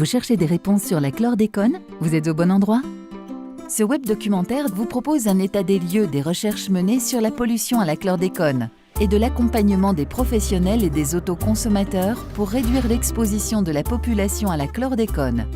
Vous cherchez des réponses sur la chlordécone? Vous êtes au bon endroit? Ce web documentaire vous propose un état des lieux des recherches menées sur la pollution à la chlordécone et de l'accompagnement des professionnels et des autoconsommateurs pour réduire l'exposition de la population à la chlordécone.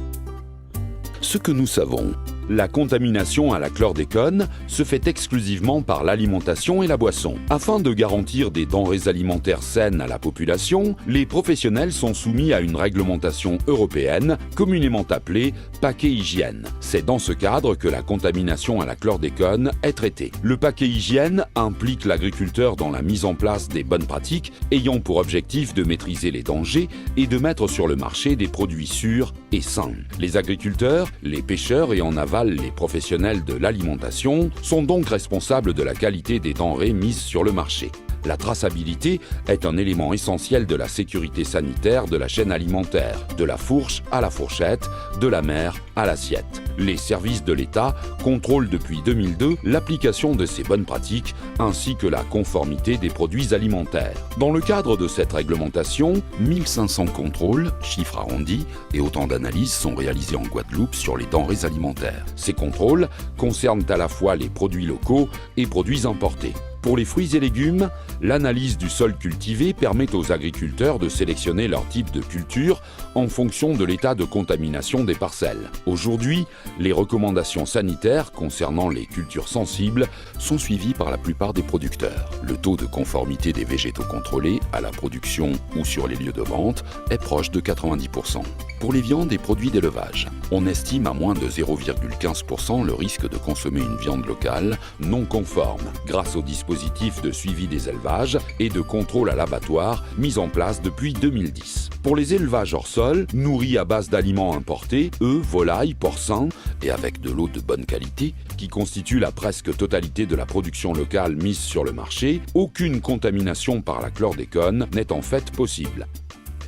Ce que nous savons, la contamination à la chlordécone se fait exclusivement par l'alimentation et la boisson. Afin de garantir des denrées alimentaires saines à la population, les professionnels sont soumis à une réglementation européenne, communément appelée paquet hygiène. C'est dans ce cadre que la contamination à la chlordécone est traitée. Le paquet hygiène implique l'agriculteur dans la mise en place des bonnes pratiques ayant pour objectif de maîtriser les dangers et de mettre sur le marché des produits sûrs et sains. Les agriculteurs, les pêcheurs et en aval les professionnels de l'alimentation sont donc responsables de la qualité des denrées mises sur le marché. La traçabilité est un élément essentiel de la sécurité sanitaire de la chaîne alimentaire, de la fourche à la fourchette, de la mer à l'assiette. Les services de l'État contrôlent depuis 2002 l'application de ces bonnes pratiques ainsi que la conformité des produits alimentaires. Dans le cadre de cette réglementation, 1500 contrôles, chiffre arrondi, et autant d'analyses sont réalisés en Guadeloupe sur les denrées alimentaires. Ces contrôles concernent à la fois les produits locaux et produits importés. Pour les fruits et légumes, l'analyse du sol cultivé permet aux agriculteurs de sélectionner leur type de culture en fonction de l'état de contamination des parcelles. Aujourd'hui, les recommandations sanitaires concernant les cultures sensibles sont suivies par la plupart des producteurs. Le taux de conformité des végétaux contrôlés à la production ou sur les lieux de vente est proche de 90%. Pour les viandes et produits d'élevage, on estime à moins de 0,15% le risque de consommer une viande locale non conforme grâce au dispositif de suivi des élevages et de contrôle à l'abattoir mis en place depuis 2010. Pour les élevages hors sol, nourris à base d'aliments importés, œufs, volailles, porcins et avec de l'eau de bonne qualité, qui constitue la presque totalité de la production locale mise sur le marché, aucune contamination par la chlordécone n'est en fait possible.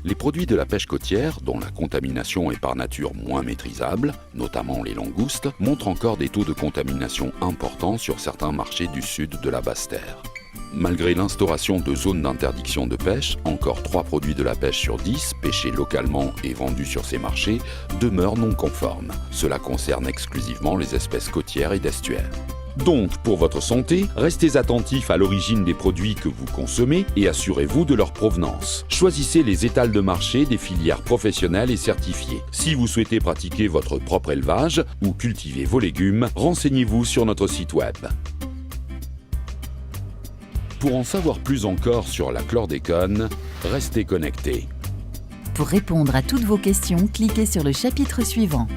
Les produits de la pêche côtière, dont la contamination est par nature moins maîtrisable, notamment les langoustes, montrent encore des taux de contamination importants sur certains marchés du sud de la Basse-Terre. Malgré l'instauration de zones d'interdiction de pêche, encore 3 produits de la pêche sur 10, pêchés localement et vendus sur ces marchés, demeurent non conformes. Cela concerne exclusivement les espèces côtières et d'estuaires. Donc, pour votre santé, restez attentifs à l'origine des produits que vous consommez et assurez-vous de leur provenance. Choisissez les étals de marché des filières professionnelles et certifiées. Si vous souhaitez pratiquer votre propre élevage ou cultiver vos légumes, renseignez-vous sur notre site web. Pour en savoir plus encore sur la chlordécone, restez connectés. Pour répondre à toutes vos questions, cliquez sur le chapitre suivant.